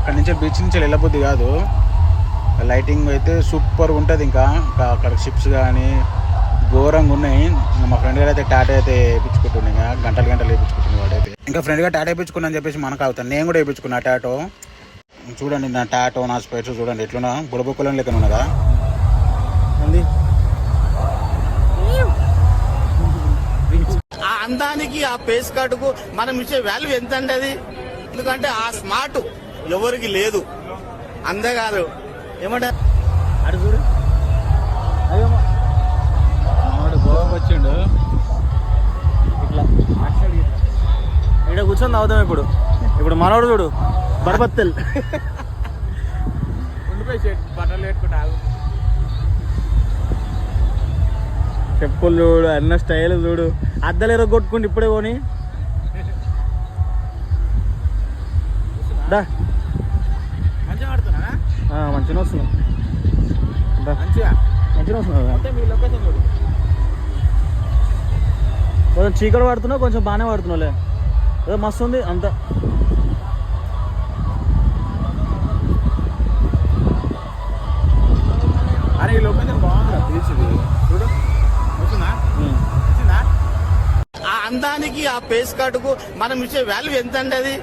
అక్కడి నుంచి బీచ్ నుంచి వెళ్ళబుద్ది కాదు. లైటింగ్ అయితే సూపర్ ఉంటుంది. ఇంకా అక్కడ షిప్స్ కానీ ఘోరంగా ఉన్నాయి. ఇంకా మా ఫ్రెండ్ గారు అయితే టాటా అయితే వేయించుకుంటుండే, ఇంకా గంటలు వేయించుకుంటుంది వాడైతే. ఇంకా ఫ్రెండ్ గారు టాటా వేయించుకున్నా అని చెప్పేసి మనకు అవుతాను. నేను కూడా వేయించుకున్నా టాటో. చూడండి నా టాటో, నా స్పైట్స్ చూడండి ఎట్లున్నా బుడబొక్కలను లెక్కన ఉన్నదా అంది. ఆ అందానికి ఆ ఫేస్ కార్డుకు మనం ఇచ్చే వాల్యూ ఎంత అండి అది. ఎందుకంటే ఆ స్మార్ట్ ఎవరికి లేదు. అంతేకాదు ఏమంటారు అడు చూడు, అయ్యో వాడు గోవాకి వచ్చిండు. ఇట్లా ఇక్కడ కూర్చొని తాగుతాం. ఇప్పుడు మనోడు చూడు బర్బత్తెల్ ఉండిపోయి బట్టలు పెట్టుకుంటా. చెప్పులు చూడు, అన్న స్టైల్ చూడు, అద్దలేరో కొట్టుకుంటూ ఇప్పుడే పోని దా. మంచిగా ఆడుతున్నా, మంచిగా వస్తున్నావు, మంచిగా మంచిగా వస్తున్నావు. అంటే మీ లొకేషన్ చూడు. కొంచెం చీకటి పడుతున్నావు, కొంచెం బాగానే పడుతున్నావులే. ఏదో మస్తు ఉంది అంతా. అరే ఈ లొకేషన్ బాగుంది, బీచ్ చూడు. వచ్చిందా ఆ అందానికి ఆ ఫేస్ కార్డుకు మనం ఇచ్చే వాల్యూ ఎంత అండి అది.